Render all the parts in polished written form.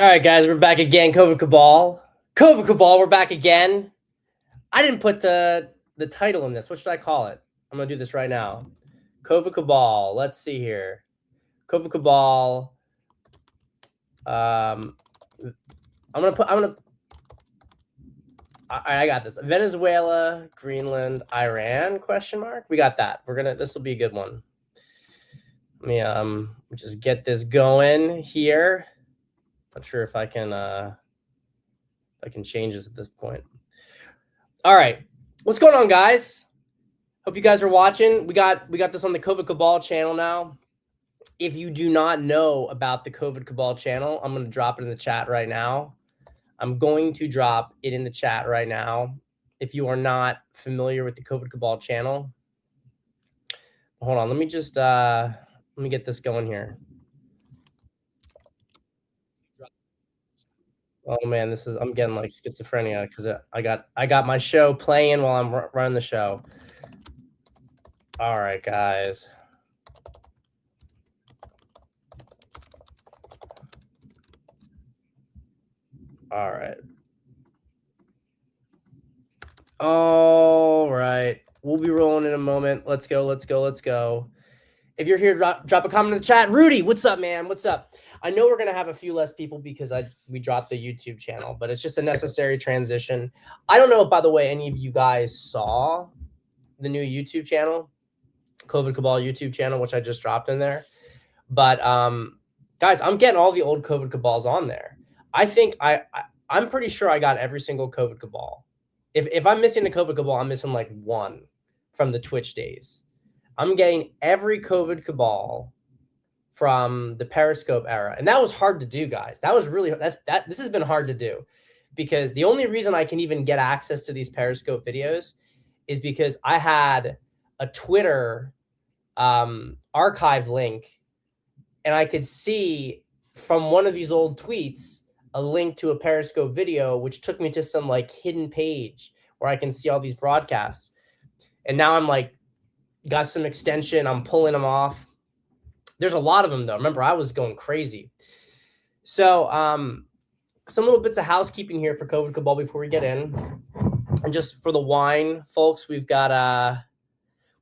All right, guys, we're back again. COVID Cabal. COVID Cabal, we're back again. I didn't put the title in this. What should I call it? I'm going to do this right now. COVID Cabal. Let's see here. COVID Cabal. I got this. Venezuela, Greenland, Iran, question mark. We got that. This will be a good one. Let me just get this going here. Not sure if I can change this at this point. All right, what's going on, guys? Hope you guys are watching. We got this on the COVID Cabal channel now. If you do not know about the COVID Cabal channel, I'm going to drop it in the chat right now. I'm going to drop it in the chat right now. If you are not familiar with the COVID Cabal channel, hold on. Let me just let me get this going here. Oh man, I'm getting like schizophrenia because I got my show playing while I'm running the show. All right, guys. All right. All right. We'll be rolling in a moment. Let's go. Let's go. Let's go. If you're here, drop a comment in the chat. Rudy, what's up, man? What's up? I know we're gonna have a few less people because we dropped the YouTube channel, but it's just a necessary transition. I don't know, by the way, any of you guys saw the new YouTube channel, COVID Cabal YouTube channel, which I just dropped in there. But guys, I'm getting all the old COVID Cabals on there. I think I'm pretty sure I got every single COVID Cabal. If I'm missing a COVID Cabal, I'm missing like one from the Twitch days. I'm getting every COVID Cabal from the Periscope era. And that was hard to do, guys. That was really, this has been hard to do because the only reason I can even get access to these Periscope videos is because I had a Twitter archive link and I could see from one of these old tweets a link to a Periscope video, which took me to some like hidden page where I can see all these broadcasts. And now I'm like, got some extension. I'm pulling them off. There's a lot of them though. Remember, I was going crazy. So some little bits of housekeeping here for COVID Cabal before we get in. And just for the wine, folks, we've got a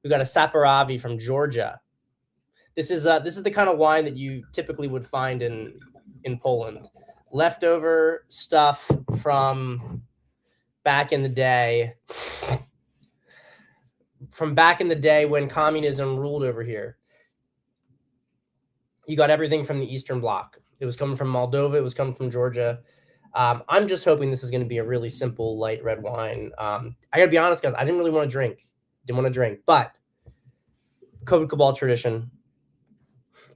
Saperavi from Georgia. This is the kind of wine that you typically would find in Poland. Leftover stuff from back in the day. From back in the day when communism ruled over here. You got everything from the Eastern Bloc. It was coming from Moldova. It was coming from Georgia. I'm just hoping this is going to be a really simple, light red wine. I got to be honest, guys. I didn't really want to drink. But COVID Cabal tradition.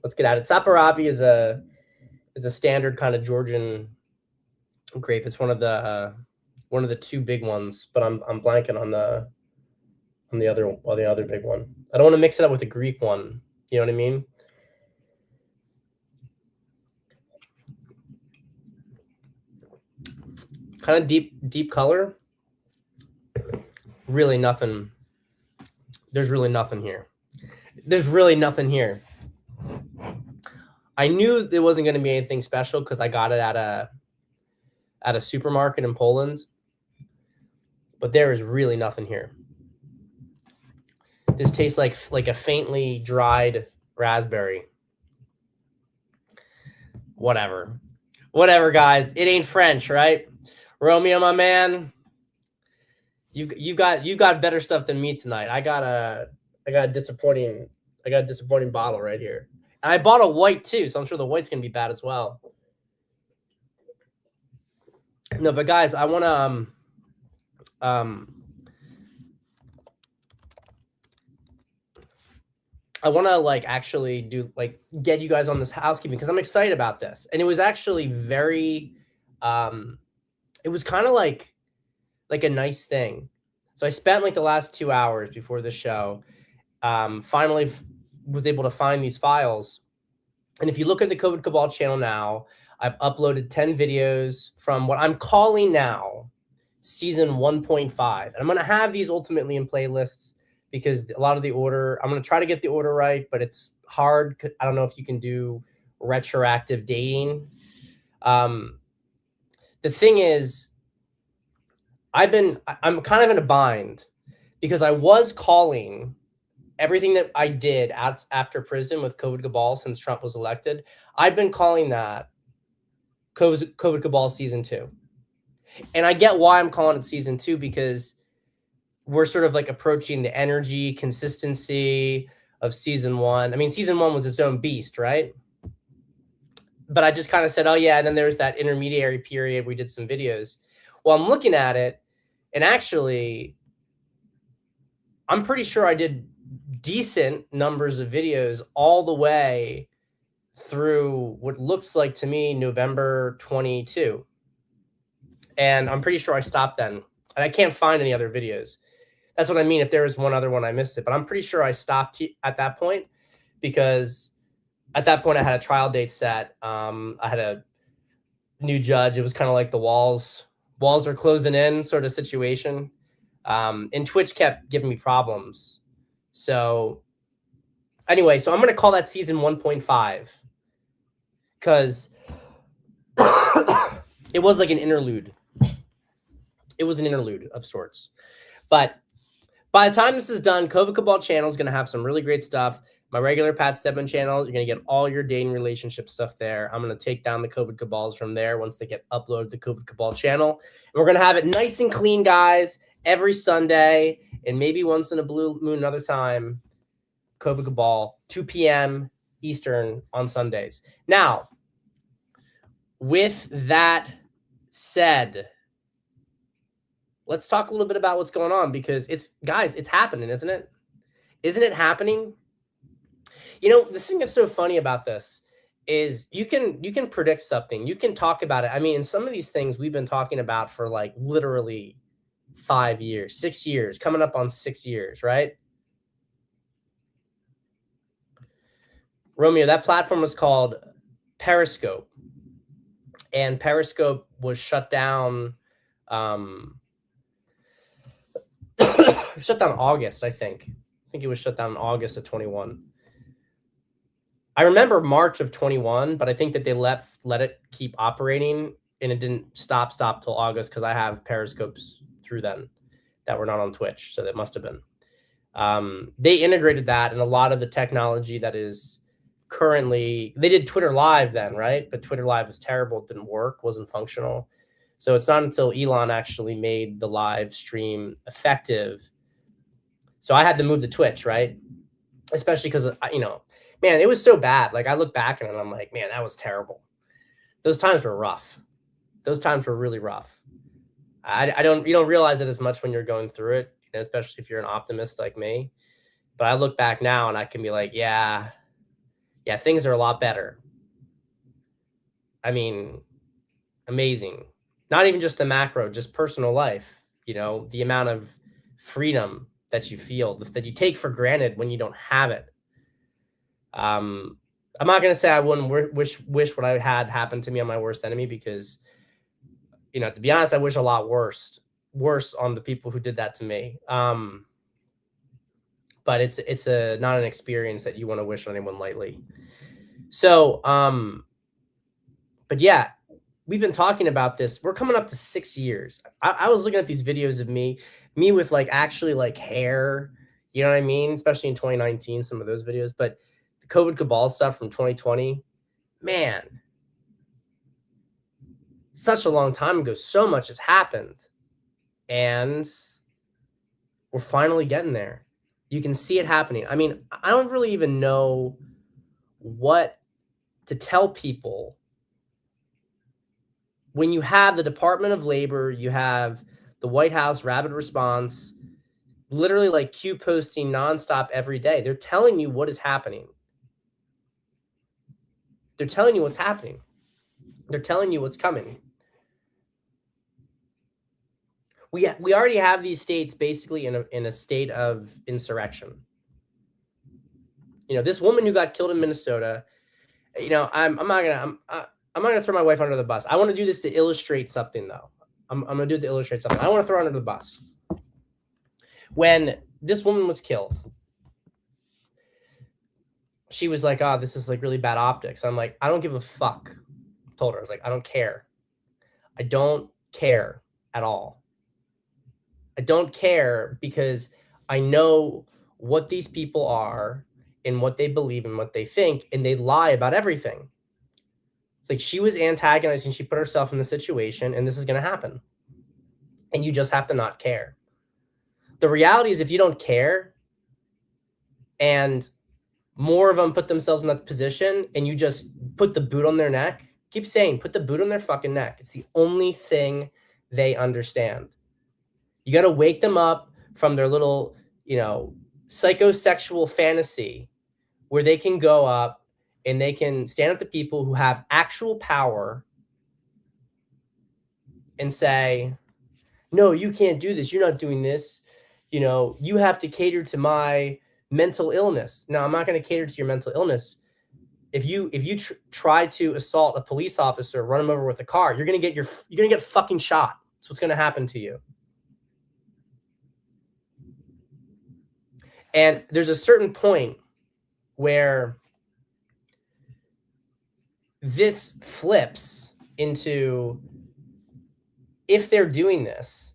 Let's get at it. Saperavi is a standard kind of Georgian grape. It's one of the two big ones, but I'm blanking on the other big one. I don't want to mix it up with a Greek one. You know what I mean? Kind of deep color. Really nothing. There's really nothing here. I knew there wasn't going to be anything special because I got it at a supermarket in Poland. But there is really nothing here. This tastes like a faintly dried raspberry. Whatever, guys. It ain't French, right? Romeo, my man, you got better stuff than me tonight. I got a disappointing bottle right here. And I bought a white too, so I'm sure the white's gonna be bad as well. No, but guys, I wanna like actually do like get you guys on this housekeeping because I'm excited about this. And it was actually very it was kind of like a nice thing. So I spent like the last 2 hours before the show, finally was able to find these files. And if you look at the COVID Cabal channel now, I've uploaded 10 videos from what I'm calling now season 1.5. And I'm going to have these ultimately in playlists because a lot of the order, I'm going to try to get the order right, but it's hard. I don't know if you can do retroactive dating. The thing is, I'm kind of in a bind because I was calling everything that I did after prison with COVID Cabal since Trump was elected. I've been calling that COVID Cabal season 2. And I get why I'm calling it season 2, because we're sort of like approaching the energy consistency of season 1. I mean, season 1 was its own beast, right? But I just kind of said, oh yeah, and then there's that intermediary period we did some videos. Well, I'm looking at it, and actually, I'm pretty sure I did decent numbers of videos all the way through what looks like to me November 22. And I'm pretty sure I stopped then. And I can't find any other videos. That's what I mean. If there was one other one, I missed it. But I'm pretty sure I stopped at that point, because at that point I had a trial date set. I had a new judge. It was kind of like the walls are closing in sort of situation. And Twitch kept giving me problems. So anyway, so I'm going to call that season 1.5, because it was like an interlude. It was an interlude of sorts. But by the time this is done, COVID Cabal channel is going to have some really great stuff. My regular Pat Stedman channel, you're going to get all your dating relationship stuff there. I'm going to take down the COVID Cabals from there once they get uploaded to COVID Cabal channel. And we're going to have it nice and clean, guys, every Sunday, and maybe once in a blue moon another time. COVID Cabal, 2 p.m. Eastern on Sundays. Now, with that said, let's talk a little bit about what's going on, because it's happening, isn't it? Isn't it happening? You know, the thing that's so funny about this is you can predict something. You can talk about it. I mean, in some of these things we've been talking about for like literally 5 years, 6 years, coming up on 6 years, right? Romeo, that platform was called Periscope, and Periscope was shut down. Shut down August, I think. I think it was shut down in August of 21. I remember March of 21, but I think that they let it keep operating, and it didn't stop till August, because I have Periscopes through then that were not on Twitch, so that must have been. They integrated that in a lot of the technology that is currently. They did Twitter Live then, right? But Twitter Live was terrible. It didn't work, wasn't functional. So it's not until Elon actually made the live stream effective. So I had to move to Twitch, right? Especially because, you know, man, it was so bad. Like, I look back at it and I'm like, man, that was terrible. Those times were rough. Those times were really rough. You don't realize it as much when you're going through it, you know, especially if you're an optimist like me. But I look back now and I can be like, yeah, things are a lot better. I mean, amazing. Not even just the macro, just personal life, you know, the amount of freedom that you feel, that you take for granted when you don't have it. I'm not going to say I wouldn't wish what I had happened to me on my worst enemy, because, you know, to be honest, I wish a lot worse on the people who did that to me. But it's not an experience that you want to wish on anyone lightly. So, but yeah, we've been talking about this. We're coming up to 6 years. I was looking at these videos of me with like actually like hair, you know what I mean? Especially in 2019, some of those videos, but the COVID Cabal stuff from 2020, man, such a long time ago. So much has happened, and we're finally getting there. You can see it happening. I mean, I don't really even know what to tell people when you have the Department of Labor, you have the White House rapid response, literally like Q posting nonstop every day. They're telling you what is happening. They're telling you what's happening. They're telling you what's coming. We already have these states basically in a state of insurrection. You know, this woman who got killed in Minnesota, you know, I'm not gonna throw my wife under the bus. I want to do this to illustrate something, though. I'm gonna do it to illustrate something. I want to throw her under the bus. When this woman was killed, she was like, "Oh, this is like really bad optics." I'm like, I don't give a fuck told her, I was like, I don't care. I don't care at all. I don't care because I know what these people are and what they believe and what they think, and they lie about everything. It's like she was antagonizing, she put herself in the situation, and this is going to happen. And you just have to not care. The reality is, if you don't care and more of them put themselves in that position and you just put the boot on their neck, keep saying, put the boot on their fucking neck. It's the only thing they understand. You got to wake them up from their little, psychosexual fantasy where they can go up and they can stand up to people who have actual power and say, no, you can't do this. You're not doing this. You have to cater to my mental illness. No, I'm not going to cater to your mental illness. If you try to assault a police officer, run him over with a car, you're going to get fucking shot. That's what's going to happen to you. And there's a certain point where this flips into, if they're doing this,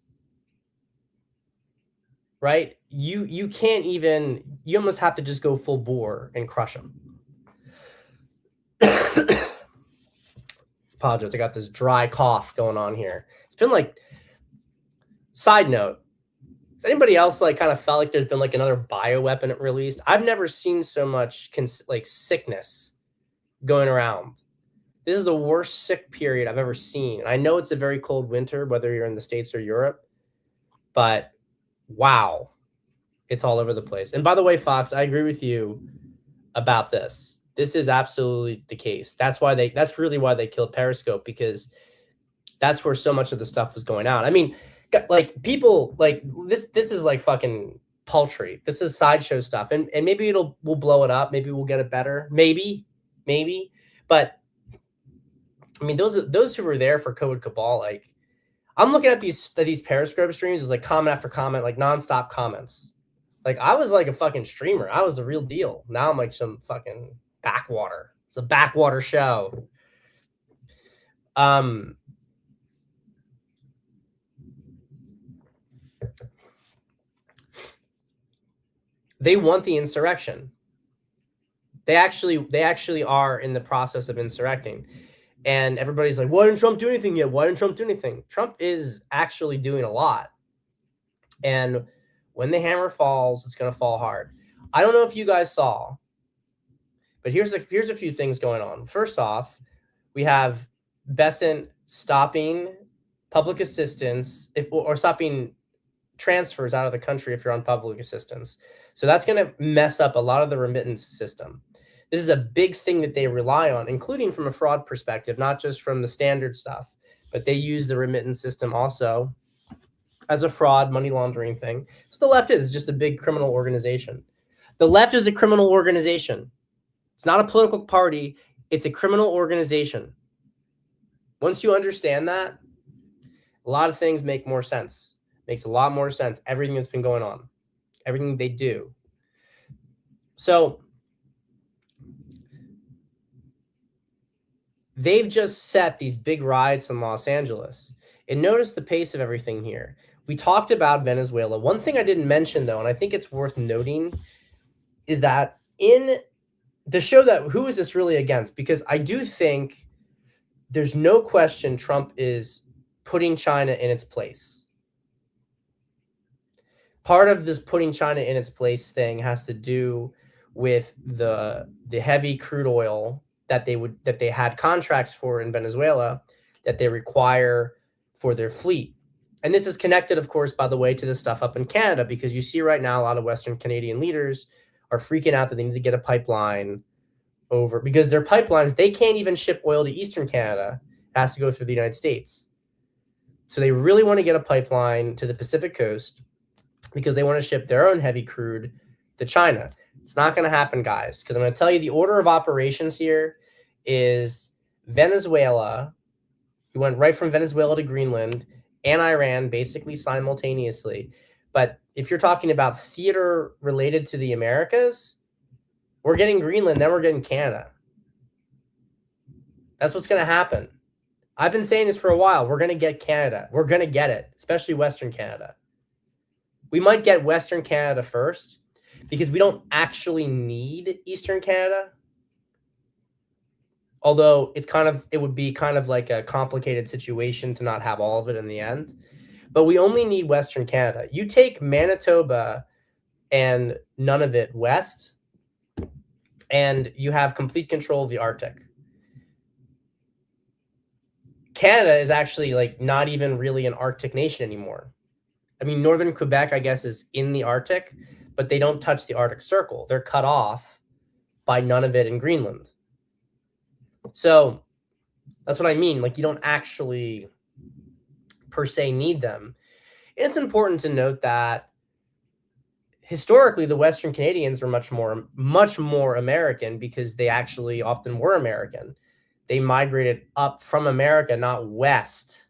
right? You can't even, you almost have to just go full bore and crush them. Apologize, I got this dry cough going on here. It's been like, side note, has anybody else like kind of felt like there's been like another bioweapon released? I've never seen so much like sickness going around. This is the worst sick period I've ever seen. I know it's a very cold winter, whether you're in the States or Europe, but wow, it's all over the place. And by the way, Fox, I agree with you about this. This is absolutely the case. That's really why they killed Periscope, because that's where so much of the stuff was going out. I mean, like people like this is like fucking paltry. This is sideshow stuff. And maybe we'll blow it up. Maybe we'll get it better. Maybe. But I mean, those who were there for Code Cabal, like I'm looking at these Periscope streams, it's like comment after comment, like nonstop comments. Like I was like a fucking streamer. I was the real deal. Now I'm like some fucking backwater. It's a backwater show. They want the insurrection. They actually are in the process of insurrecting. And everybody's like, why didn't Trump do anything yet? Why didn't Trump do anything? Trump is actually doing a lot. And when the hammer falls, it's going to fall hard. I don't know if you guys saw, but here's a few things going on. First off, we have Besant stopping public assistance or stopping transfers out of the country if you're on public assistance. So that's going to mess up a lot of the remittance system. This is a big thing that they rely on, including from a fraud perspective, not just from the standard stuff, but they use the remittance system also as a fraud, money laundering thing. So the left is just a big criminal organization. The left is a criminal organization. It's not a political party. It's a criminal organization. Once you understand that, a lot of things make more sense. Makes a lot more sense. Everything that's been going on, everything they do. So they've just set these big riots in Los Angeles. And notice the pace of everything here. We talked about Venezuela. One thing I didn't mention, though, and I think it's worth noting, is that in the show that who is this really against? Because I do think there's no question Trump is putting China in its place. Part of this putting China in its place thing has to do with the heavy crude oil that they had contracts for in Venezuela that they require for their fleet. And this is connected, of course, by the way, to the stuff up in Canada, because you see right now a lot of Western Canadian leaders are freaking out that they need to get a pipeline over, because their pipelines, they can't even ship oil to Eastern Canada. It has to go through the United States. So they really want to get a pipeline to the Pacific coast because they want to ship their own heavy crude to China. It's not going to happen, guys, because I'm going to tell you the order of operations here is Venezuela. We went right from Venezuela to Greenland and Iran basically simultaneously. But if you're talking about theater related to the Americas, we're getting Greenland, then we're getting Canada. That's what's going to happen. I've been saying this for a while. We're going to get Canada. We're going to get it, especially Western Canada. We might get Western Canada first because we don't actually need Eastern Canada. Although it would be kind of like a complicated situation to not have all of it in the end. But we only need Western Canada. You take Manitoba and Nunavut west, and you have complete control of the Arctic. Canada is actually like not even really an Arctic nation anymore. I mean, northern Quebec, I guess, is in the Arctic, but they don't touch the Arctic Circle. They're cut off by Nunavut and Greenland. So that's what I mean. Like, you don't actually per se need them. And it's important to note that historically, the Western Canadians were much more American because they actually often were American. They migrated up from America, not west.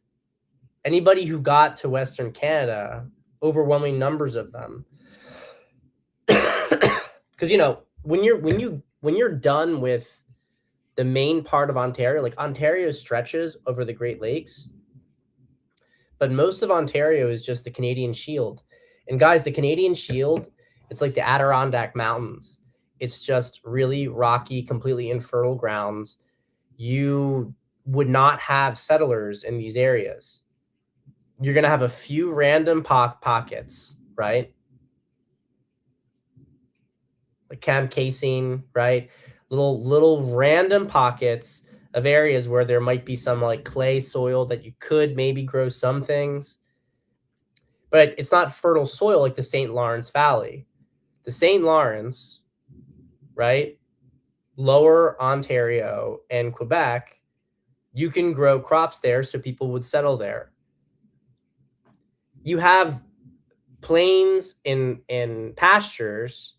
Anybody who got to Western Canada, overwhelming numbers of them, because when you're done with the main part of Ontario, like Ontario stretches over the Great Lakes, but most of Ontario is just the Canadian Shield. And guys, the Canadian Shield, it's like the Adirondack Mountains. It's just really rocky, completely infertile grounds. You would not have settlers in these areas. You're going to have a few random pockets, right? Like Camp Casing, right? Little random pockets of areas where there might be some like clay soil that you could maybe grow some things. But it's not fertile soil like the St. Lawrence Valley. The St. Lawrence, right? Lower Ontario and Quebec, you can grow crops there so people would settle there. You have plains and pastures.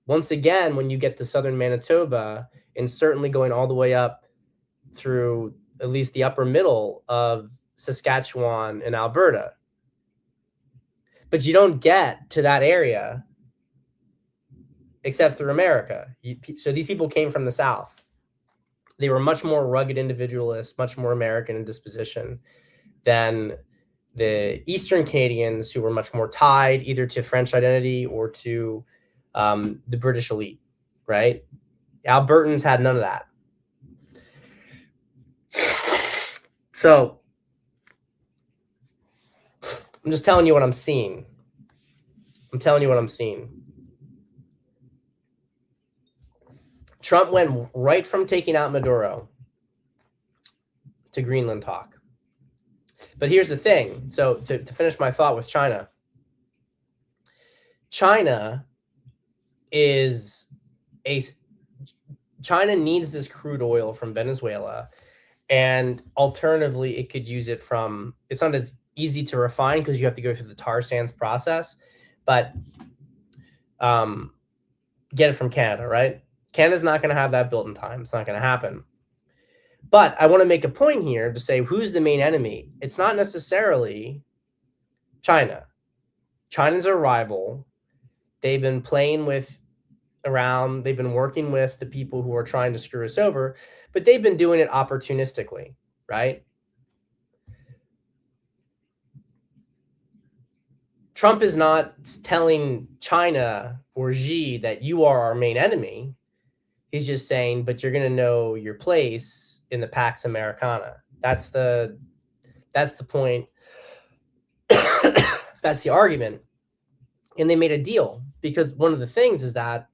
Once again, when you get to southern Manitoba, and certainly going all the way up through at least the upper middle of Saskatchewan and Alberta. But you don't get to that area except through America. So these people came from the South. They were much more rugged individualists, much more American in disposition than the Eastern Canadians, who were much more tied either to French identity or to the British elite, right? Albertans had none of that. So I'm just telling you what I'm seeing. Trump went right from taking out Maduro to Greenland talk. But here's the thing. So to finish my thought with China. China needs this crude oil from Venezuela. And alternatively, it could use it from, it's not as easy to refine because you have to go through the tar sands process, but get it from Canada, right? Canada's not going to have that built in time. It's not going to happen. But I want to make a point here to say who's the main enemy. It's not necessarily China. China's a rival. They've been playing with around. They've been working with the people who are trying to screw us over, but they've been doing it opportunistically, right? Trump is not telling China or Xi that you are our main enemy. He's just saying, but you're going to know your place in the Pax Americana. That's the point. That's the argument. And they made a deal because one of the things is that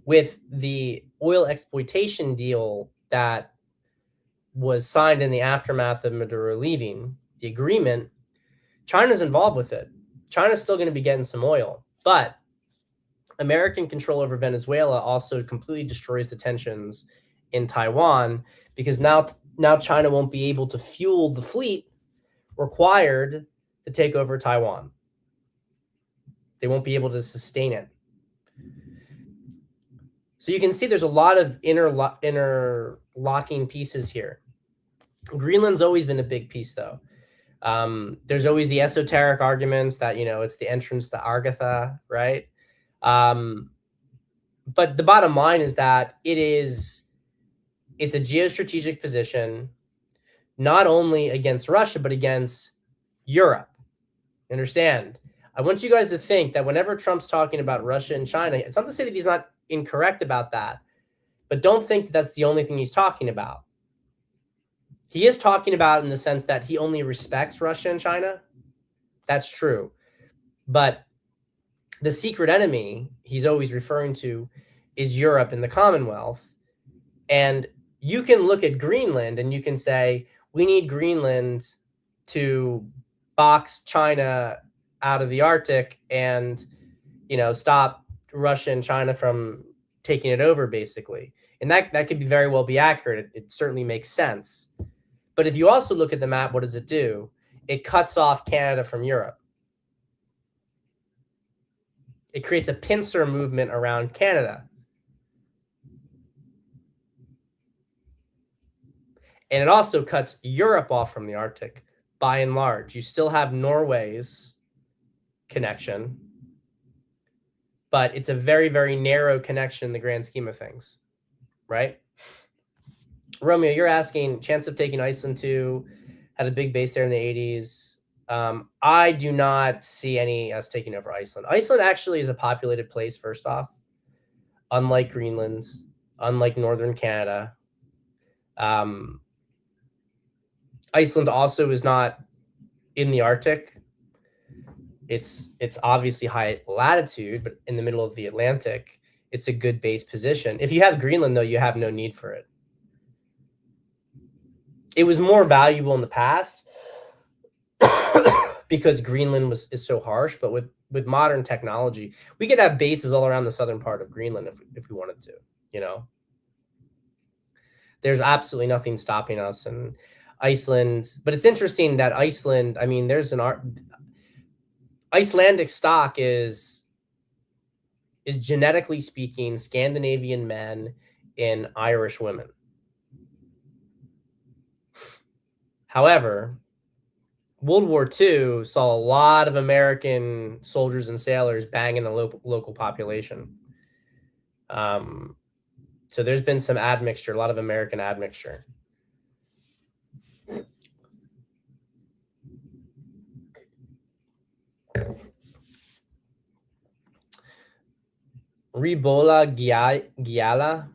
with the oil exploitation deal that was signed in the aftermath of Maduro leaving, the agreement, China's involved with it. China's still going to be getting some oil, but American control over Venezuela also completely destroys the tensions in Taiwan because now China won't be able to fuel the fleet required to take over Taiwan. They won't be able to sustain it. So you can see there's a lot of interlocking pieces here. Greenland's always been a big piece, though. There's always the esoteric arguments that, it's the entrance to Agartha, right? But the bottom line is that it is It's a geostrategic position, not only against Russia, but against Europe. Understand? I want you guys to think that whenever Trump's talking about Russia and China, it's not to say that he's not incorrect about that, but don't think that that's the only thing he's talking about. He is talking about in the sense that he only respects Russia and China. That's true. But the secret enemy he's always referring to is Europe and the Commonwealth. And you can look at Greenland and you can say, we need Greenland to box China out of the Arctic and, stop Russia and China from taking it over, basically. And that could very well be accurate. It certainly makes sense. But if you also look at the map, what does it do? It cuts off Canada from Europe. It creates a pincer movement around Canada. And it also cuts Europe off from the Arctic, by and large. You still have Norway's connection, but it's a very, very narrow connection in the grand scheme of things, right? Romeo, you're asking, chance of taking Iceland too, had a big base there in the 80s. I do not see any us taking over Iceland. Iceland actually is a populated place, first off, unlike Greenland, unlike northern Canada. Iceland also is not in the Arctic. It's obviously high latitude, but in the middle of the Atlantic, it's a good base position. If you have Greenland, though, you have no need for it. It was more valuable in the past because Greenland is so harsh, but with modern technology, we could have bases all around the southern part of Greenland if we wanted to, There's absolutely nothing stopping us. And Iceland, but it's interesting that Iceland, I mean, there's Icelandic stock is genetically speaking Scandinavian men and Irish women. However, World War II saw a lot of American soldiers and sailors banging the local population. So there's been some admixture, a lot of American admixture. Ribola Giala.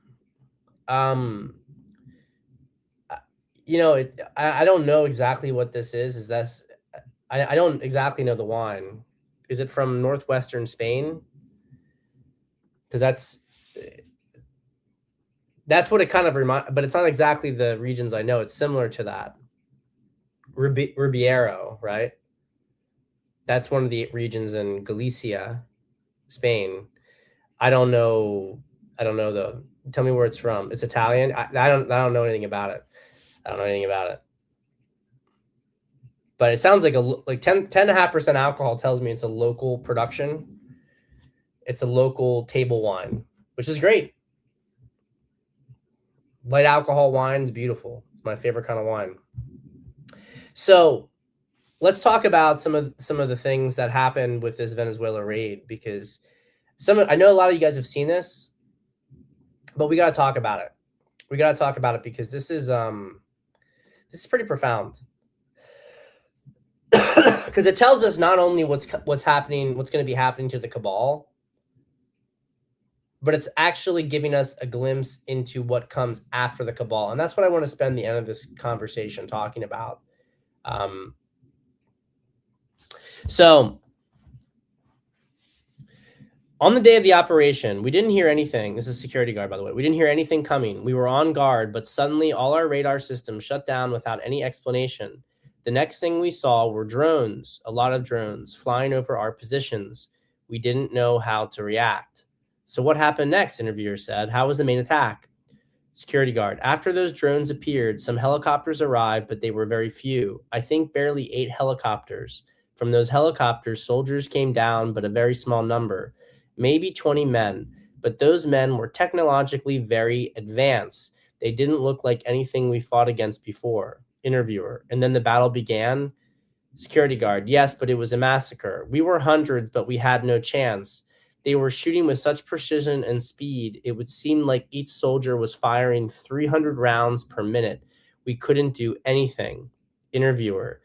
I don't know exactly what this is. I don't exactly know the wine. Is it from northwestern Spain? Because that's what it kind of reminds, but it's not exactly the regions I know. It's similar to that. Ribeiro, right? That's one of the regions in Galicia, Spain. I don't know though. Tell me where it's from. It's Italian. I don't know anything about it. But it sounds like 10.5% alcohol tells me it's a local production. It's a local table wine, which is great. Light alcohol wine is beautiful. It's my favorite kind of wine. So let's talk about some of the things that happened with this Venezuela raid, because I know a lot of you guys have seen this, but we got to talk about it. Because this is pretty profound. Because it tells us not only what's happening, what's going to be happening to the cabal, but it's actually giving us a glimpse into what comes after the cabal. And that's what I want to spend the end of this conversation talking about. So on the day of the operation, we didn't hear anything. This is a security guard, by the way. We didn't hear anything coming. We were on guard, but suddenly all our radar systems shut down without any explanation. The next thing we saw were drones, a lot of drones, flying over our positions. We didn't know how to react. So what happened next, interviewer said. How was the main attack? Security guard. After those drones appeared, some helicopters arrived, but they were very few. I think barely 8 helicopters. From those helicopters, soldiers came down, but a very small number. Maybe 20 men, but those men were technologically very advanced. They didn't look like anything we fought against before. Interviewer. And then the battle began? Security guard. Yes, but it was a massacre. We were hundreds, but we had no chance. They were shooting with such precision and speed, it would seem like each soldier was firing 300 rounds per minute. We couldn't do anything. Interviewer,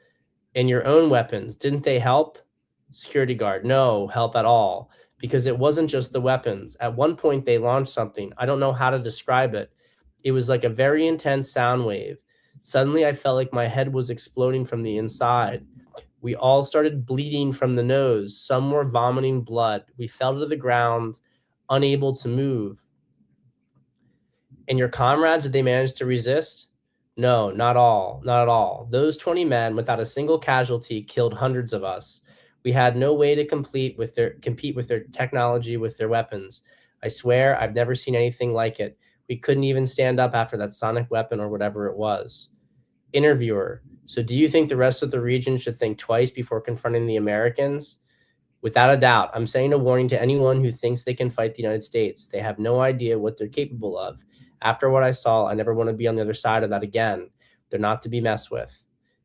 and your own weapons, didn't they help? Security guard, no help at all, because it wasn't just the weapons. At one point, they launched something. I don't know how to describe it. It was like a very intense sound wave. Suddenly, I felt like my head was exploding from the inside. We all started bleeding from the nose. Some were vomiting blood. We fell to the ground, unable to move. And your comrades, did they manage to resist? No, not all, not at all. Those 20 men, without a single casualty, killed hundreds of us. We had no way to compete with their technology, with their weapons. I swear, I've never seen anything like it. We couldn't even stand up after that sonic weapon or whatever it was. Interviewer, so do you think the rest of the region should think twice before confronting the Americans? Without a doubt, I'm saying a warning to anyone who thinks they can fight the United States. They have no idea what they're capable of. After what I saw, I never want to be on the other side of that again. They're not to be messed with.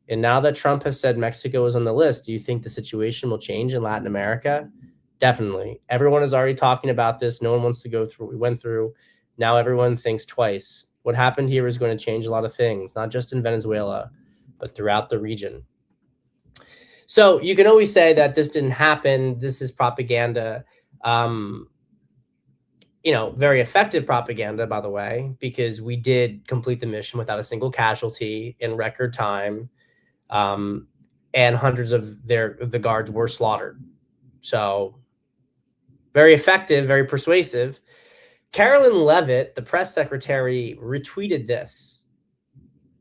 And now that Trump has said Mexico is on the list, do you think the situation will change in Latin America? Definitely. Everyone is already talking about this. No one wants to go through what we went through. Now everyone thinks twice. What happened here is going to change a lot of things, not just in Venezuela, but throughout the region. So you can always say that this didn't happen. This is propaganda. Very effective propaganda, by the way, because we did complete the mission without a single casualty in record time. And hundreds of the guards were slaughtered. So very effective, very persuasive. Carolyn Levitt, the press secretary, retweeted this.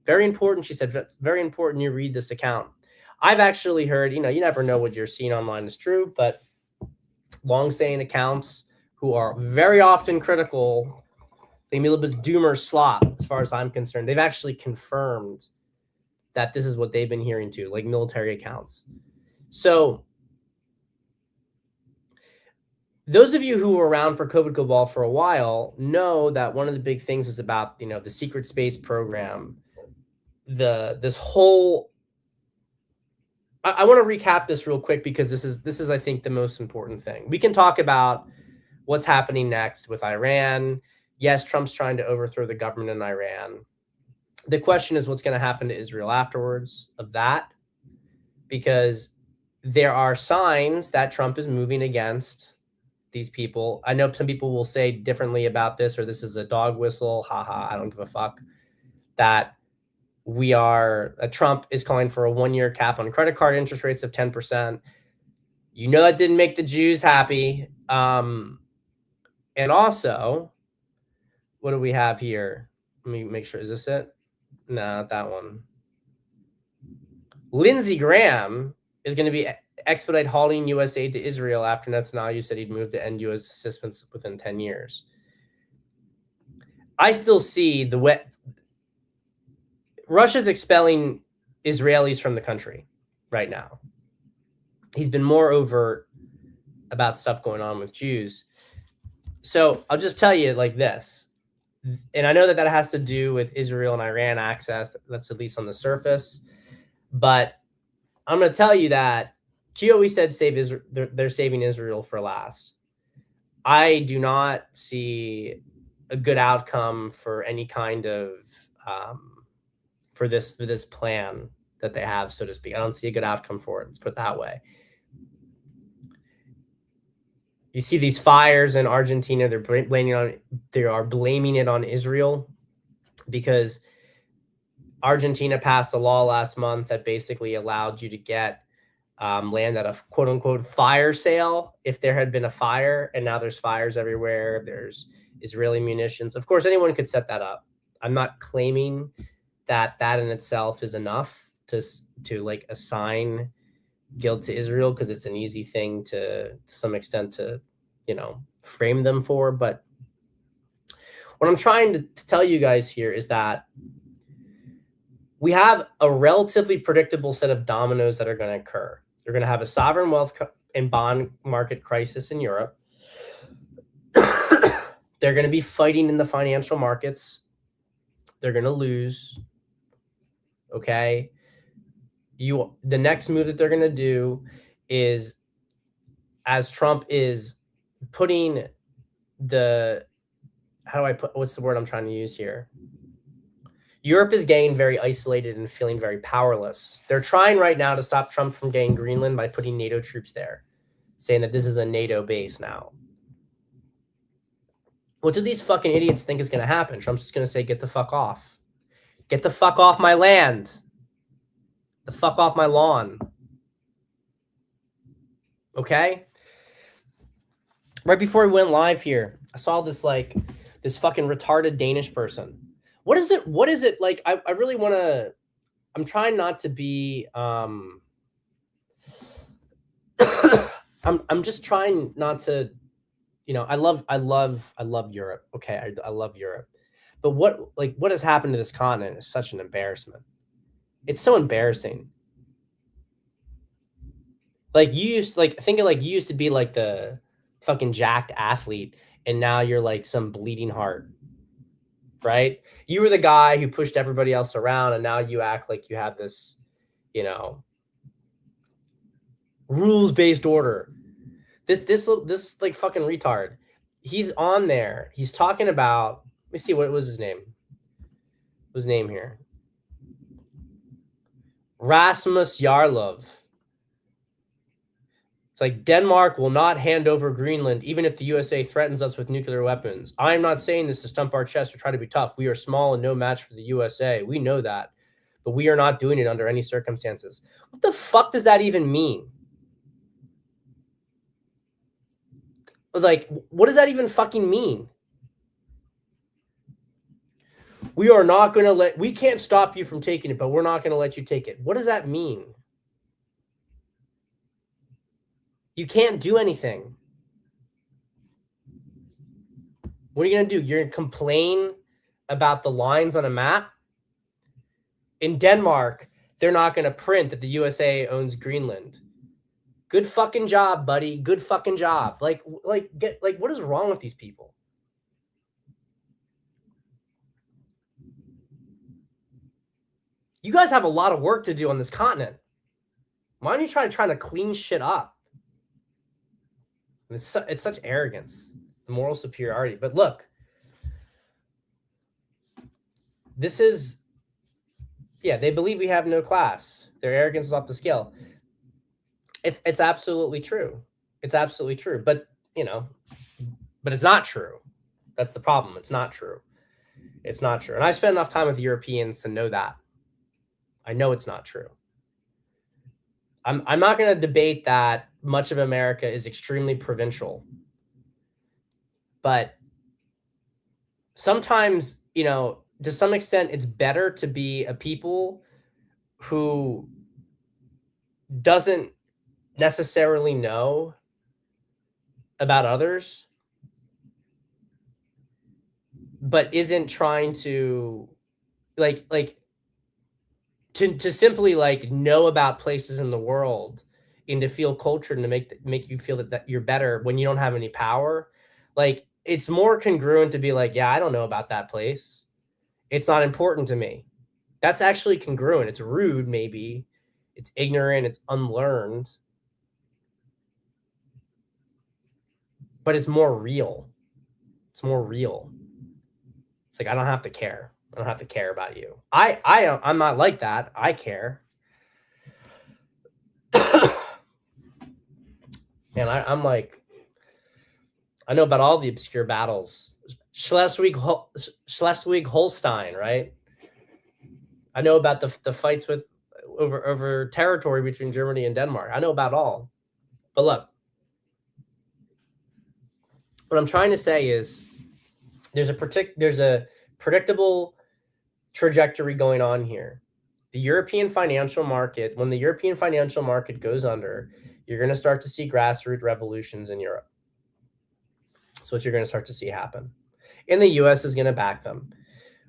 Very important, she said, very important you read this account. I've actually heard, you never know what you're seeing online is true, but long-standing accounts who are very often critical, they can be a little bit doomer slop as far as I'm concerned. They've actually confirmed that this is what they've been hearing too, like military accounts. So those of you who were around for COVID CABAL for a while know that one of the big things was about, the secret space program, this whole, I want to recap this real quick because this is, I think, the most important thing. We can talk about what's happening next with Iran. Yes, Trump's trying to overthrow the government in Iran. The question is what's going to happen to Israel afterwards of that, because there are signs that Trump is moving against these people. I know some people will say differently about this, or this is a dog whistle. Haha, I don't give a fuck. That Trump is calling for a 1-year cap on credit card interest rates of 10%. That didn't make the Jews happy. And also, what do we have here? Let me make sure. Is this it? No, not that one. Lindsey Graham is going to be expedite halting U.S. aid to Israel after Netanyahu said he'd move to end U.S. assistance within 10 years. I still see Russia's expelling Israelis from the country right now. He's been more overt about stuff going on with Jews. So I'll just tell you like this. And I know that has to do with Israel and Iran access. That's at least on the surface. But I'm going to tell you that QOE said they're saving Israel for last. I do not see a good outcome for any kind of for this plan that they have, so to speak. I don't see a good outcome for it. Let's put it that way. You see these fires in Argentina. They are blaming it on Israel because Argentina passed a law last month that basically allowed you to get land at a quote unquote fire sale if there had been a fire, and now there's fires everywhere. There's Israeli munitions. Of course, anyone could set that up. I'm not claiming that in itself is enough to like assign guilt to Israel, because it's an easy thing to some extent to frame them for. But what I'm trying to tell you guys here is that we have a relatively predictable set of dominoes that are going to occur. You're going to have a sovereign wealth and bond market crisis in Europe. They're going to be fighting in the financial markets. They're going to lose. Okay. The next move that they're going to do is, as Trump is putting the, how do I put, what's the word I'm trying to use here? Europe is getting very isolated and feeling very powerless. They're trying right now to stop Trump from getting Greenland by putting NATO troops there, saying that this is a NATO base now. What do these fucking idiots think is going to happen? Trump's just going to say, get the fuck off. Get the fuck off my land. The fuck off my lawn. Okay? Right before we went live here, I saw this this fucking retarded Danish person. What is it? What is it? Like, I really want to, I'm trying not to be, I'm just trying not to, you know, I love Europe. Okay. I love Europe. But what has happened to this continent is such an embarrassment. It's so embarrassing. Like you used, like, think of like you used to be like the fucking jacked athlete, and now you're like some bleeding heart, right? You were the guy who pushed everybody else around, and now you act like you have this, you know, rules-based order. This like fucking retard. He's on there. He's talking about, let me see, what was his name? What was his name here? Rasmus Jarlov. It's like, Denmark will not hand over Greenland even if the USA threatens us with nuclear weapons. I'm not saying this to stump our chest or try to be tough. We are small and no match for the USA. We know that. But we are not doing it under any circumstances. What the fuck does that even mean? Like, what does that even fucking mean? We are not going to we can't stop you from taking it, but we're not going to let you take it. What does that mean? You can't do anything. What are you going to do? You're going to complain about the lines on a map? In Denmark, they're not going to print that the USA owns Greenland. Good fucking job, buddy. Good fucking job. Like, what is wrong with these people? You guys have a lot of work to do on this continent. Why don't you try to clean shit up? It's such arrogance, moral superiority. But look, this is, yeah, they believe we have no class. Their arrogance is off the scale. It's absolutely true. It's absolutely true. But, you know, but it's not true. That's the problem. It's not true. It's not true. And I spent enough time with Europeans to know that. I know it's not true. I'm not going to debate that much of America is extremely provincial. But sometimes, you know, to some extent, it's better to be a people who doesn't necessarily know about others, but isn't trying to to simply like know about places in the world and to feel cultured and to make you feel that you're better when you don't have any power. Like, it's more congruent to be like, yeah, I don't know about that place. It's not important to me. That's actually congruent. It's rude, maybe. It's ignorant. It's unlearned. But it's more real. It's more real. It's like, I don't have to care. I don't have to care about you. I'm not like that. I care. And I'm like, I know about all the obscure battles. Schleswig-Holstein, right? I know about the fights with over territory between Germany and Denmark. I know about all. But look, what I'm trying to say is there's a predictable trajectory going on here. The European financial market, when the European financial market goes under, you're going to start to see grassroots revolutions in Europe. That's what you're going to start to see happen. And the US is going to back them.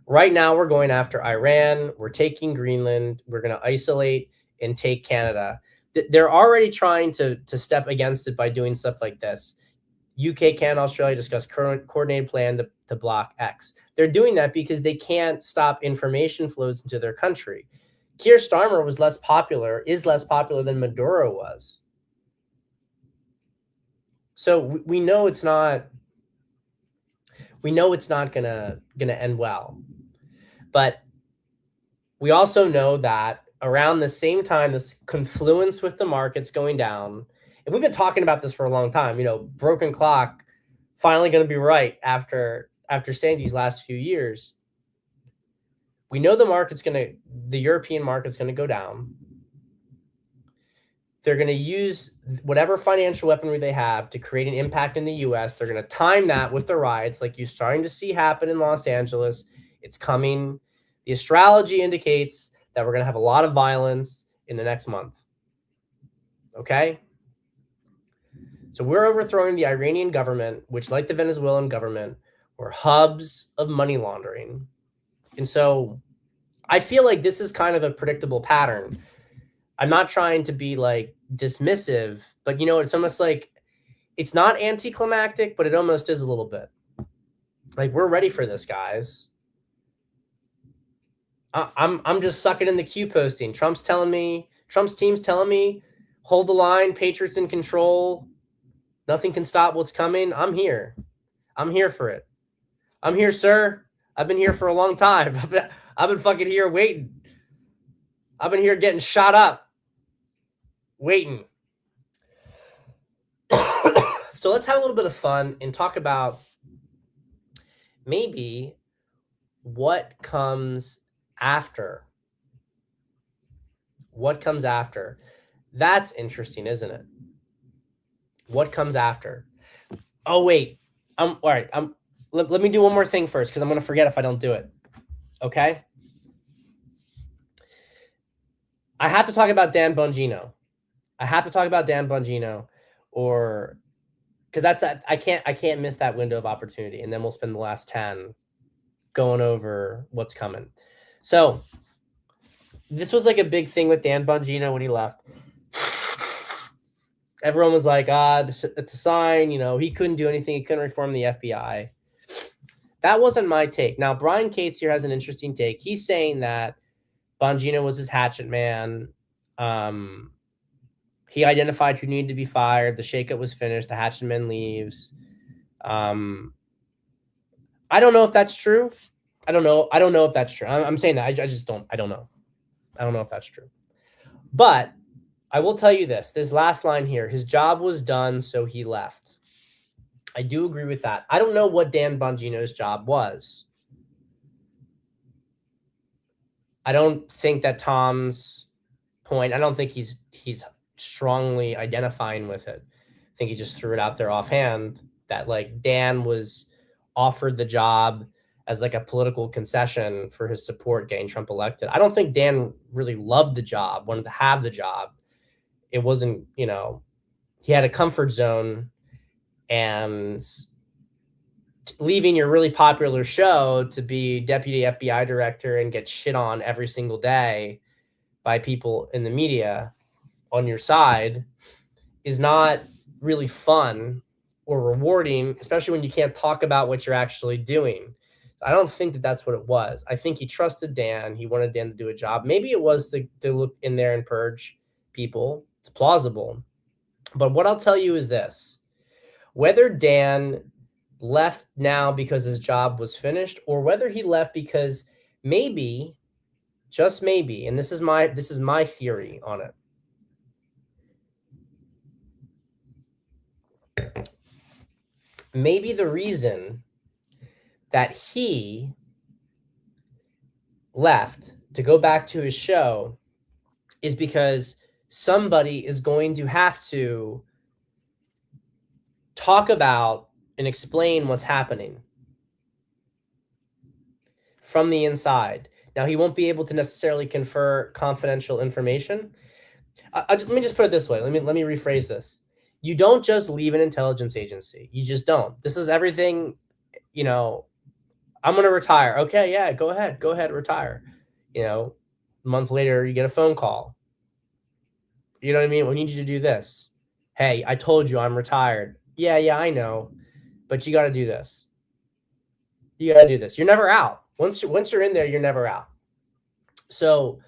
Right now, we're going after Iran. We're taking Greenland. We're going to isolate and take Canada. They're already trying to step against it by doing stuff like this. UK, Canada, Australia discuss coordinated plan to block X. They're doing that because they can't stop information flows into their country. Keir Starmer is less popular than Maduro was. So we know it's not. We know it's not gonna end well, but we also know that around the same time, this confluence with the markets going down, and we've been talking about this for a long time. Broken clock, finally going to be right after saying these last few years. We know the European market's going to go down. They're going to use whatever financial weaponry they have to create an impact in the US. They're going to time that with the riots, like you're starting to see happen in Los Angeles. It's coming. The astrology indicates that we're going to have a lot of violence in the next month. Okay? So we're overthrowing the Iranian government, which, like the Venezuelan government, were hubs of money laundering. And so I feel like this is kind of a predictable pattern. I'm not trying to be like dismissive, but it's almost like it's not anticlimactic, but it almost is a little bit. Like, we're ready for this, guys. I'm just sucking in the Q posting. Trump's team's telling me, hold the line, Patriots in control. Nothing can stop what's coming. I'm here. I'm here for it. I'm here, sir. I've been here for a long time. I've been fucking here waiting. I've been here getting shot up. Waiting. So let's have a little bit of fun and talk about maybe what comes after. What comes after? That's interesting, isn't it? What comes after? Oh, wait. All right. Let me do one more thing first, because I'm going to forget if I don't do it. Okay? I have to talk about Dan Bongino. Or because that's that. I can't miss that window of opportunity, and then we'll spend the last 10 going over what's coming. So this was like a big thing with Dan Bongino when he left. Everyone was like, it's a sign, he couldn't do anything. He couldn't reform the FBI. That wasn't my take. Now, Brian Cates here has an interesting take. He's saying that Bongino was his hatchet man. He identified who needed to be fired. The shakeup was finished. The hatchet man leaves. I don't know if that's true. I don't know if that's true. I'm saying that. I don't know. I don't know if that's true. But I will tell you this last line here, his job was done, so he left. I do agree with that. I don't know what Dan Bongino's job was. I don't think that Tom's point, I don't think he's strongly identifying with it. I think he just threw it out there offhand that like Dan was offered the job as like a political concession for his support getting Trump elected. I don't think Dan really loved the job, wanted to have the job. It wasn't, he had a comfort zone, and leaving your really popular show to be deputy FBI director and get shit on every single day by people in the media on your side is not really fun or rewarding, especially when you can't talk about what you're actually doing. I don't think that that's what it was. I think he trusted Dan. He wanted Dan to do a job. Maybe it was to look in there and purge people. It's plausible. But what I'll tell you is this. Whether Dan left now because his job was finished, or whether he left because maybe, just maybe, and this is my theory on it. Maybe the reason that he left to go back to his show is because somebody is going to have to talk about and explain what's happening from the inside. Now, he won't be able to necessarily confer confidential information. Let me just put it this way. Let me rephrase this. You don't just leave an intelligence agency. You just don't. This is everything, I'm going to retire. Okay, yeah, go ahead, retire. A month later, you get a phone call. You know what I mean? We need you to do this. Hey, I told you I'm retired. Yeah, I know. But you got to do this. You got to do this. You're never out. Once you're in there, you're never out. So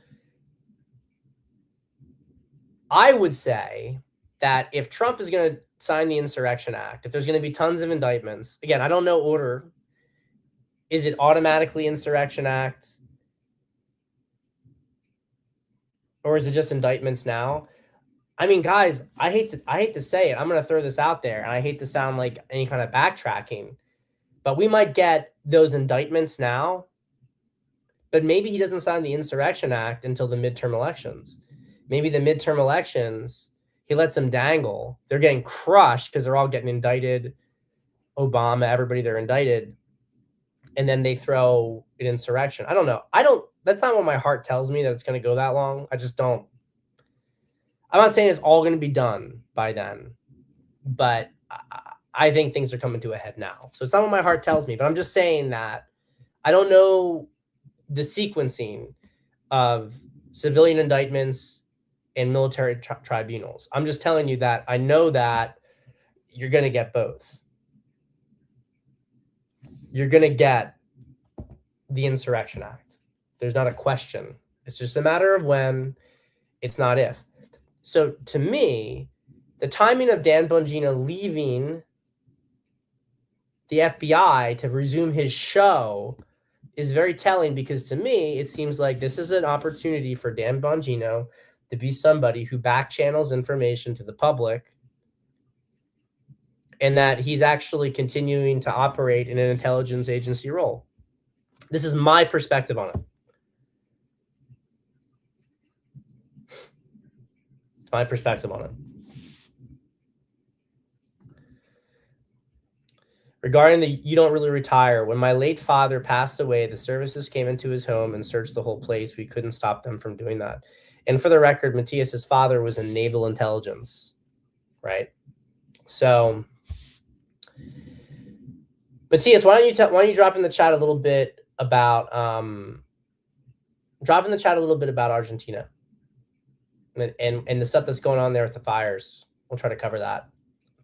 I would say that if Trump is going to sign the Insurrection Act, if there's going to be tons of indictments, again, I don't know order. Is it automatically Insurrection Act? Or is it just indictments now? I mean, guys, I hate to say it. I'm going to throw this out there, and I hate to sound like any kind of backtracking, but we might get those indictments now, but maybe he doesn't sign the Insurrection Act until the midterm elections. Maybe the midterm elections, he lets them dangle. They're getting crushed because they're all getting indicted. Obama, everybody, they're indicted. And then they throw an insurrection. I don't know. That's not what my heart tells me, that it's going to go that long. I just don't. I'm not saying it's all going to be done by then, but I think things are coming to a head now. So it's not what my heart tells me, but I'm just saying that I don't know the sequencing of civilian indictments and military tribunals. I'm just telling you that I know that you're going to get both. You're going to get the Insurrection Act. There's not a question. It's just a matter of when. It's not if. So to me, the timing of Dan Bongino leaving the FBI to resume his show is very telling, because to me, it seems like this is an opportunity for Dan Bongino to be somebody who back channels information to the public, and that he's actually continuing to operate in an intelligence agency role. This is my perspective on it. It's my perspective on it. Regarding the "you don't really retire," when my late father passed away, the services came into his home and searched the whole place. We couldn't stop them from doing that. And for the record, Matthias's father was in naval intelligence, right? So, Matthias, why don't you drop in the chat a little bit about Argentina and the stuff that's going on there with the fires. We'll try to cover that.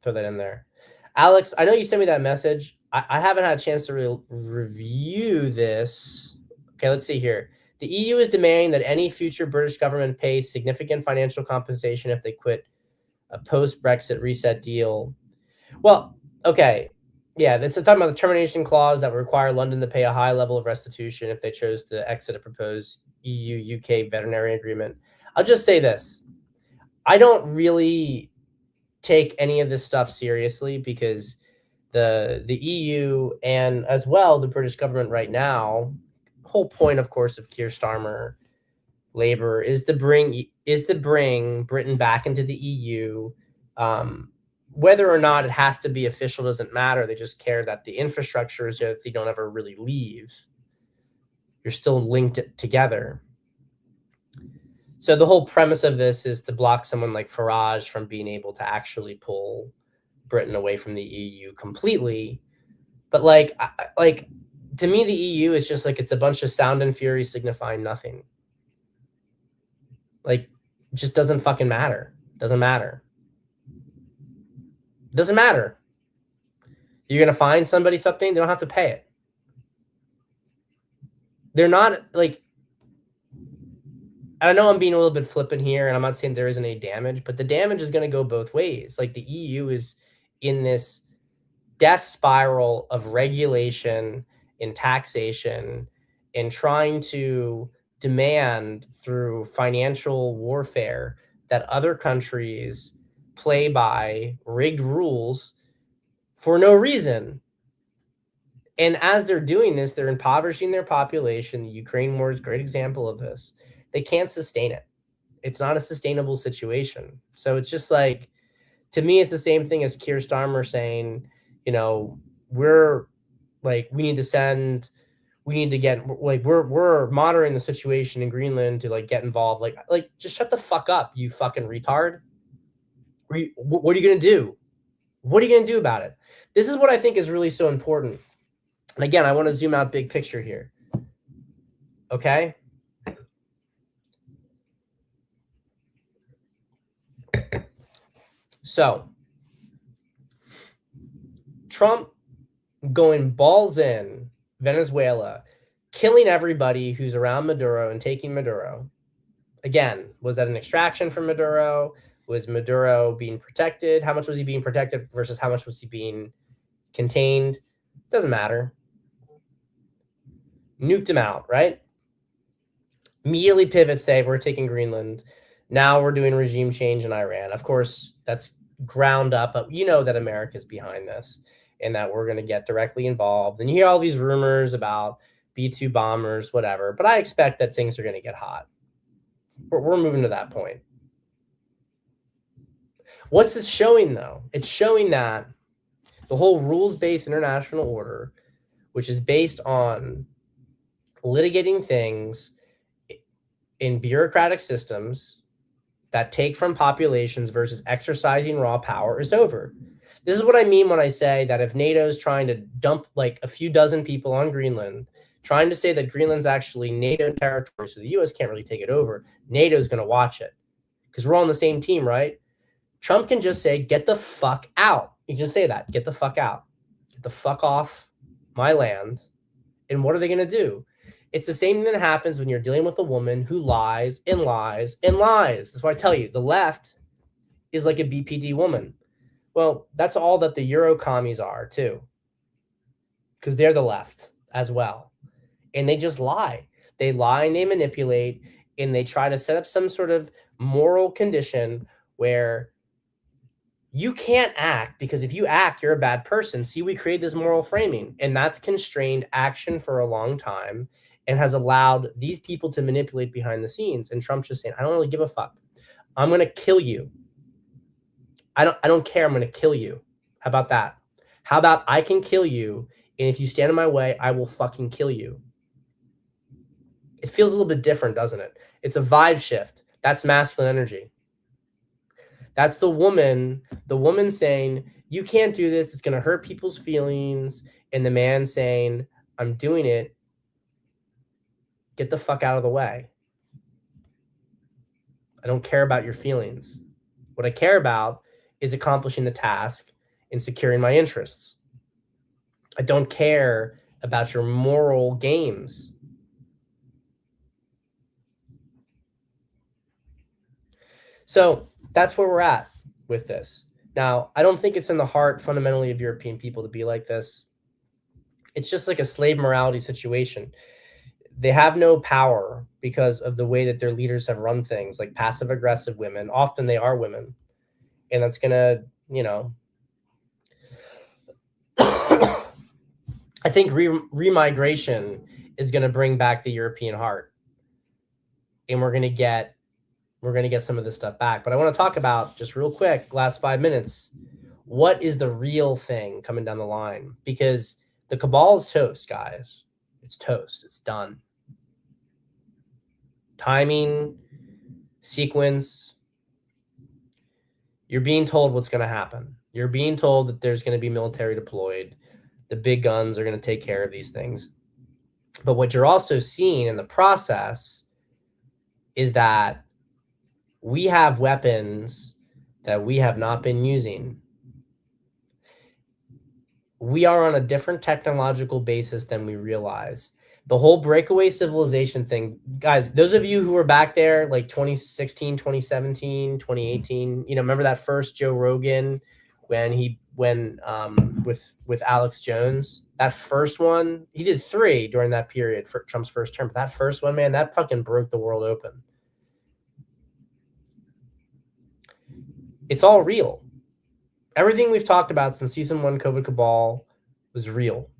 Throw that in there. Alex, I know you sent me that message. I haven't had a chance to review this. Okay, let's see here. The EU is demanding that any future British government pay significant financial compensation if they quit a post-Brexit reset deal. Well, okay. Yeah, that's talking about the termination clause that would require London to pay a high level of restitution if they chose to exit a proposed EU-UK veterinary agreement. I'll just say this. I don't really take any of this stuff seriously, because the EU and as well the British government right now, whole point, of course, of Keir Starmer Labour is to bring Britain back into the EU. Whether or not it has to be official doesn't matter. They just care that the infrastructure is there, that they don't ever really leave. You're still linked together. So the whole premise of this is to block someone like Farage from being able to actually pull Britain away from the EU completely. But to me, the EU is just like, it's a bunch of sound and fury signifying nothing. Like, it just doesn't fucking matter. Doesn't matter. Doesn't matter. You're going to find somebody something, they don't have to pay it. They're not like, I know I'm being a little bit flippant here, and I'm not saying there isn't any damage, but the damage is going to go both ways. Like, the EU is in this death spiral of regulation and taxation and trying to demand through financial warfare that other countries play by rigged rules for no reason. And as they're doing this, they're impoverishing their population. The Ukraine war is a great example of this. They can't sustain it. It's not a sustainable situation. So it's just like, to me, it's the same thing as Keir Starmer saying, we're monitoring the situation in Greenland to get involved. Like just shut the fuck up, you fucking retard. What are you going to do? What are you going to do about it? This is what I think is really so important. And again, I want to zoom out big picture here. Okay? So, Trump going balls in Venezuela, killing everybody who's around Maduro and taking Maduro. Again, was that an extraction from Maduro? Was Maduro being protected? How much was he being protected versus how much was he being contained? Doesn't matter. Nuked him out, right? Immediately pivot, say we're taking Greenland. Now we're doing regime change in Iran. Of course, that's ground up, but you know that America's behind this and that we're going to get directly involved. And you hear all these rumors about B-2 bombers, whatever. But I expect that things are going to get hot. We're moving to that point. What's it showing, though? It's showing that the whole rules-based international order, which is based on litigating things in bureaucratic systems that take from populations versus exercising raw power, is over. This is what I mean when I say that if NATO's trying to dump like a few dozen people on Greenland, trying to say that Greenland's actually NATO territory, so the US can't really take it over, NATO's going to watch it because we're all on the same team, right? Trump can just say, get the fuck out. You just say that, get the fuck out. Get the fuck off my land. And what are they going to do? It's the same thing that happens when you're dealing with a woman who lies and lies and lies. That's why I tell you, the left is like a BPD woman. Well, that's all that the Euro commies are too, because they're the left as well. And they just lie. They lie and they manipulate and they try to set up some sort of moral condition where you can't act, because if you act, you're a bad person. See, we create this moral framing, and that's constrained action for a long time and has allowed these people to manipulate behind the scenes. And Trump's just saying, I don't really give a fuck. I'm going to kill you. I don't care. I'm going to kill you. How about that? How about I can kill you, and if you stand in my way, I will fucking kill you. It feels a little bit different, doesn't it? It's a vibe shift. That's masculine energy. That's the woman saying, you can't do this. It's going to hurt people's feelings. And the man saying, I'm doing it. Get the fuck out of the way. I don't care about your feelings. What I care about is accomplishing the task and securing my interests. I don't care about your moral games. So that's where we're at with this. Now, I don't think it's in the heart fundamentally of European people to be like this. It's just like a slave morality situation. They have no power because of the way that their leaders have run things, like passive aggressive women. Often they are women. And that's going to, I think remigration is going to bring back the European heart. And we're going to get some of this stuff back. But I want to talk about, just real quick, last 5 minutes, what is the real thing coming down the line? Because the cabal is toast, guys. It's toast. It's done. Timing, sequence. You're being told what's going to happen. You're being told that there's going to be military deployed. The big guns are going to take care of these things. But what you're also seeing in the process is that we have weapons that we have not been using. We are on a different technological basis than we realize. The whole breakaway civilization thing, guys, those of you who were back there like 2016, 2017, 2018, remember that first Joe Rogan with Alex Jones? That first one, he did 3 during that period for Trump's first term. But that first one, man, that fucking broke the world open. It's all real. Everything we've talked about since season 1 COVID Cabal was real.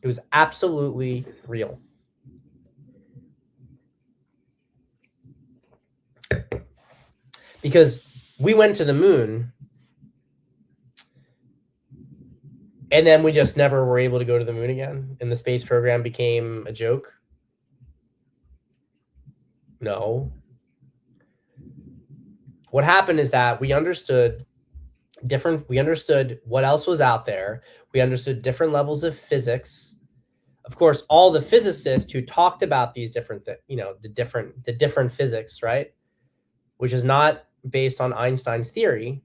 It was absolutely real. Because we went to the moon and then we just never were able to go to the moon again, and the space program became a joke. No. What happened is that we understood what else was out there. We understood different levels of physics. Of course, all the physicists who talked about these different, the different physics, right? Which is not based on Einstein's theory.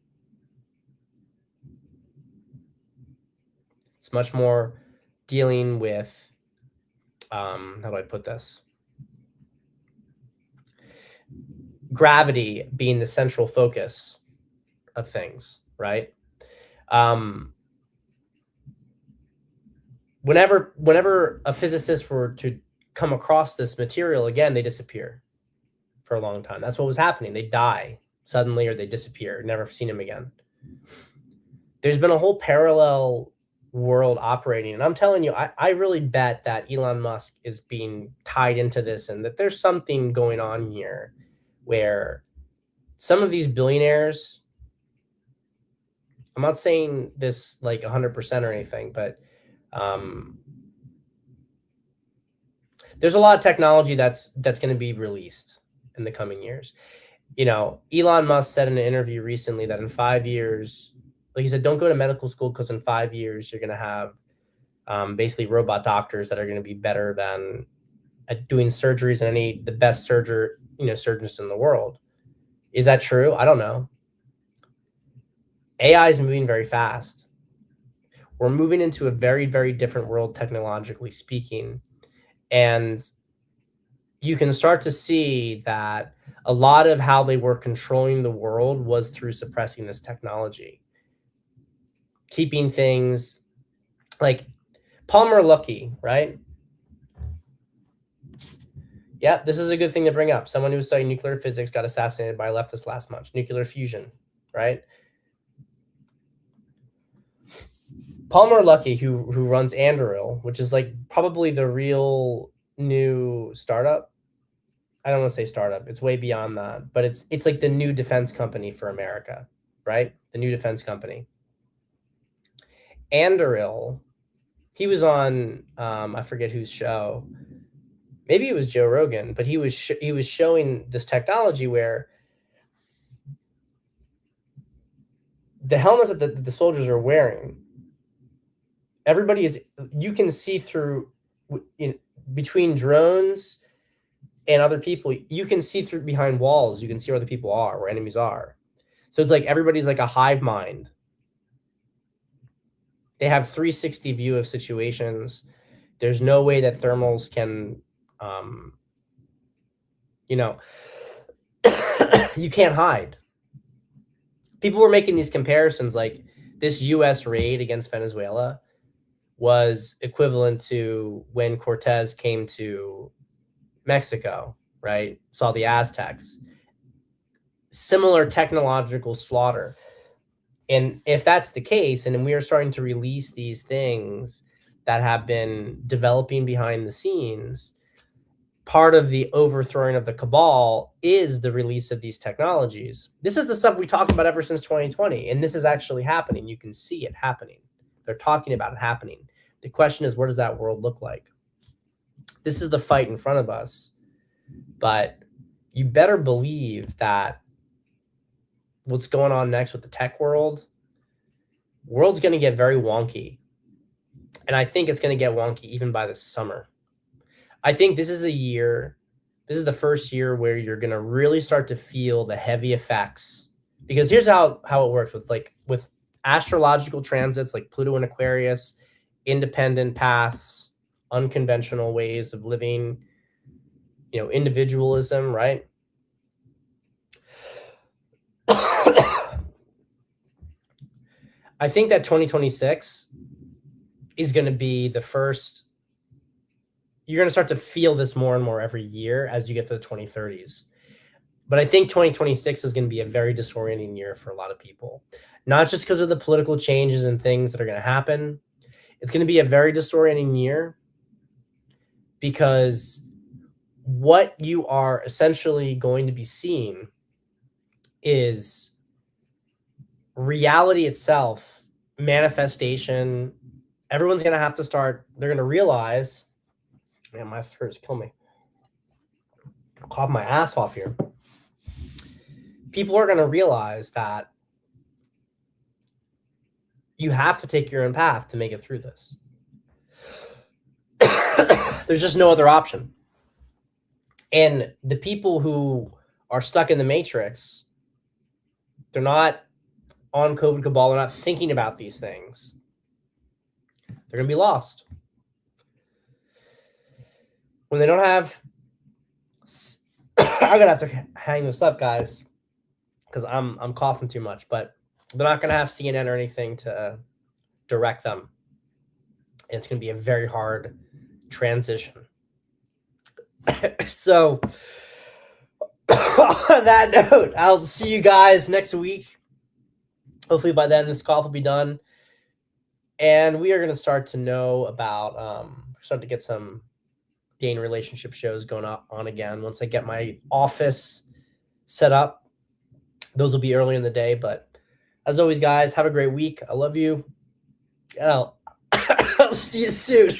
It's much more dealing with, how do I put this? gravity being the central focus of things, right? Whenever a physicist were to come across this material again, they disappear for a long time. That's what was happening. They die suddenly or they disappear. Never seen them again. There's been a whole parallel world operating. And I'm telling you, I really bet that Elon Musk is being tied into this and that there's something going on here where some of these billionaires, I'm not saying this like 100% or anything, but there's a lot of technology that's going to be released in the coming years. You know, Elon Musk said in an interview recently that in 5 years, like he said, don't go to medical school because in 5 years you're going to have basically robot doctors that are going to be better than at doing surgeries than the best surgeons in the world. Is that true? I don't know. AI is moving very fast. We're moving into a very, very different world technologically speaking. And you can start to see that a lot of how they were controlling the world was through suppressing this technology. Keeping things like Palmer Luckey, right? Yep, this is a good thing to bring up. Someone who was studying nuclear physics got assassinated by a leftist last month. Nuclear fusion, right? Palmer Luckey, who runs Anduril, which is like probably the real new startup. I don't want to say startup. It's way beyond that, but it's like the new defense company for America, right? The new defense company. Anduril, he was on I forget whose show. Maybe it was Joe Rogan, but he was showing this technology where the helmets that the soldiers are wearing, you can see through between drones and other people, you can see through behind walls, you can see where other people are, where enemies are. So it's like everybody's like a hive mind. They have 360 view of situations. There's no way that thermals can, you can't hide. People were making these comparisons like this US raid against Venezuela was equivalent to when Cortez came to Mexico, right? Saw the Aztecs. Similar technological slaughter. And if that's the case, and we are starting to release these things that have been developing behind the scenes, part of the overthrowing of the cabal is the release of these technologies. This is the stuff we talked about ever since 2020, and this is actually happening. You can see it happening. They're talking about it happening. The question is, what does that world look like? This is the fight in front of us. But you better believe that what's going on next with the tech world's going to get very wonky. And I think it's going to get wonky even by the summer. I think this is the first year where you're going to really start to feel the heavy effects. Because here's how it works with astrological transits like Pluto and Aquarius, independent paths, unconventional ways of living, individualism, right? I think that 2026 is going to be the first. You're going to start to feel this more and more every year as you get to the 2030s. But I think 2026 is going to be a very disorienting year for a lot of people, not just because of the political changes and things that are going to happen. It's going to be a very disorienting year because what you are essentially going to be seeing is reality itself, manifestation. Everyone's going to have to start, they're going to realize, man, my throat is killing me. I'll cough my ass off here. People are going to realize that you have to take your own path to make it through this. There's just no other option. And the people who are stuck in the matrix, they're not on COVID cabal. They're not thinking about these things. They're going to be lost. When they don't have I'm gonna have to hang this up, guys, because I'm coughing too much. But they're not gonna have CNN or anything to direct them. And it's gonna be a very hard transition. So on that note, I'll see you guys next week. Hopefully by then this cough will be done. And we are going to start to know about, start to get some gain relationship shows going on again. Once I get my office set up, those will be early in the day. But as always, guys, have a great week. I love you. I'll see you soon.